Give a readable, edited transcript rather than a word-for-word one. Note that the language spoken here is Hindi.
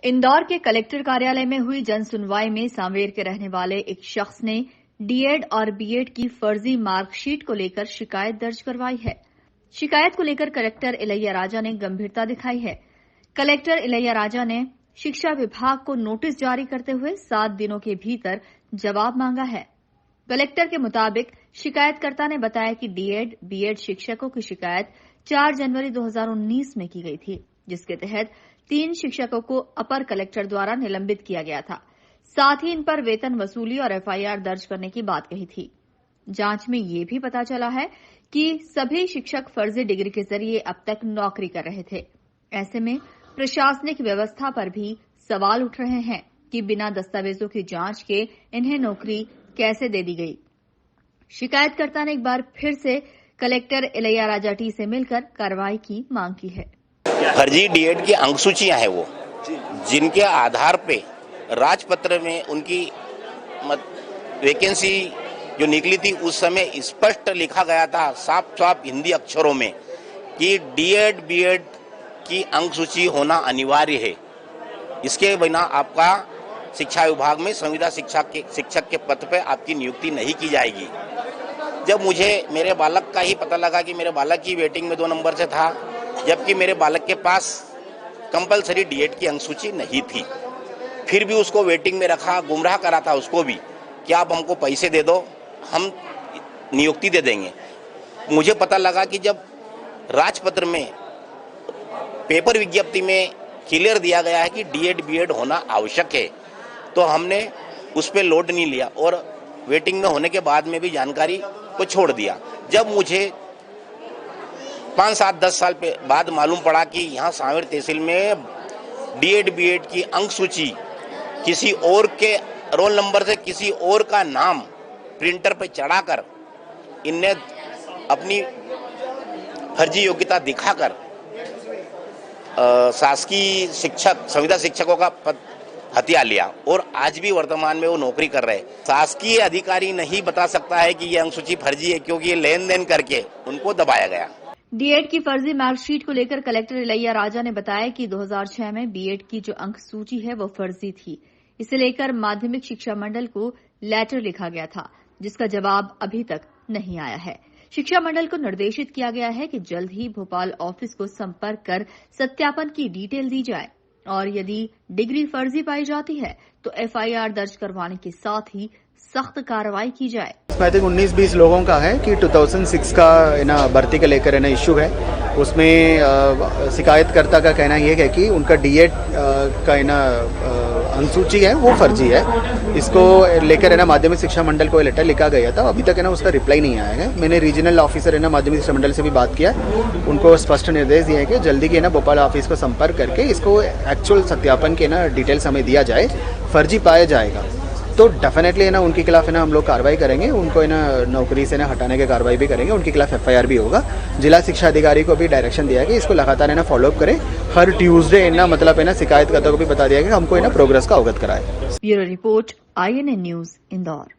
इंदौर के कलेक्टर कार्यालय में हुई जन सुनवाई में सांवेर के रहने वाले एक शख्स ने डीएड और बीएड की फर्जी मार्कशीट को लेकर शिकायत दर्ज करवाई है। शिकायत को लेकर कलेक्टर इलैया राजा ने गंभीरता दिखाई है। कलेक्टर इलैया राजा ने शिक्षा विभाग को नोटिस जारी करते हुए 7 दिनों के भीतर जवाब मांगा है। कलेक्टर के मुताबिक शिकायतकर्ता ने बताया कि डीएड बीएड शिक्षकों की शिकायत 4 जनवरी 2019 में की गई थी, जिसके तहत 3 शिक्षकों को अपर कलेक्टर द्वारा निलंबित किया गया था। साथ ही इन पर वेतन वसूली और एफआईआर दर्ज करने की बात कही थी। जांच में यह भी पता चला है कि सभी शिक्षक फर्जी डिग्री के जरिए अब तक नौकरी कर रहे थे। ऐसे में प्रशासनिक व्यवस्था पर भी सवाल उठ रहे हैं कि बिना दस्तावेजों की जांच के इन्हें नौकरी कैसे दे दी गई। शिकायतकर्ता ने एक बार फिर से कलेक्टर इलैया राजा टी से मिलकर कार्रवाई की मांग की है। फर्जी डीएड की अंक सूचियां हैं वो, जिनके आधार पे राजपत्र में उनकी वैकेंसी जो निकली थी उस समय स्पष्ट लिखा गया था साफ हिंदी अक्षरों में कि डीएड बीएड की अंक सूची होना अनिवार्य है। इसके बिना आपका शिक्षा विभाग में संविदा शिक्षक के पद पे आपकी नियुक्ति नहीं की जाएगी। जब मुझे मेरे बालक का ही पता लगा कि मेरे बालक की वेटिंग में 2 नंबर से था, जबकि मेरे बालक के पास कंपलसरी डीएड की अंक सूची नहीं थी, फिर भी उसको वेटिंग में रखा, गुमराह करा था उसको भी कि आप हमको पैसे दे दो, हम नियुक्ति दे देंगे। मुझे पता लगा कि जब राजपत्र में पेपर विज्ञप्ति में क्लियर दिया गया है कि डीएड बीएड होना आवश्यक है, तो हमने उस पर लोड नहीं लिया और वेटिंग में होने के बाद में भी जानकारी को छोड़ दिया। जब मुझे 5, 7, 10 साल बाद मालूम पड़ा कि यहाँ सांवेर तहसील में डीएड बीएड की अंक सूची किसी और के रोल नंबर से किसी और का नाम प्रिंटर पे चढ़ाकर इनने अपनी फर्जी योग्यता दिखाकर शासकीय शिक्षक संविदा शिक्षकों का पद हथिया लिया और आज भी वर्तमान में वो नौकरी कर रहे हैं। शासकीय अधिकारी नहीं बता सकता है कि ये अंक सूची फर्जी है, क्योंकि ये लेन देन करके उनको दबाया गया। डीएड की फर्जी मार्कशीट को लेकर कलेक्टर इलैया राजा ने बताया कि 2006 में बीएड की जो अंक सूची है वो फर्जी थी। इसे लेकर माध्यमिक शिक्षा मंडल को लेटर लिखा गया था, जिसका जवाब अभी तक नहीं आया है। शिक्षा मंडल को निर्देशित किया गया है कि जल्द ही भोपाल ऑफिस को संपर्क कर सत्यापन की डिटेल दी जाए और यदि डिग्री फर्जी पाई जाती है तो एफआईआर दर्ज करवाने के साथ ही सख्त कार्रवाई की जाए। आई थिंक 19-20 लोगों का है कि 2006 का भर्ती के लेकर इशू है। उसमें शिकायतकर्ता का कहना यह है कि उनका डीएड का अनुसूची है वो फर्जी है। इसको लेकर माध्यमिक शिक्षा मंडल को लेटर लिखा गया था, अभी तक उसका रिप्लाई नहीं आया है। मैंने रीजनल ऑफिसर माध्यमिक शिक्षा मंडल से भी बात किया, उनको स्पष्ट निर्देश दिया है कि जल्दी की भोपाल ऑफिस को संपर्क करके इसको एक्चुअल सत्यापन के डिटेल्स हमें दिया जाए। फर्जी पाया जाएगा तो डेफिनेटली उनके खिलाफ हम लोग कार्रवाई करेंगे, उनको नौकरी से हटाने की कार्रवाई भी करेंगे, उनके खिलाफ एफआईआर भी होगा। जिला शिक्षा अधिकारी को भी डायरेक्शन दिया है कि इसको लगातार फॉलोअप करें। हर ट्यूसडे मतलब शिकायतकर्ता को भी बता दिया कि हमको प्रोग्रेस का अवगत कराए। Bureau report INN news Indore.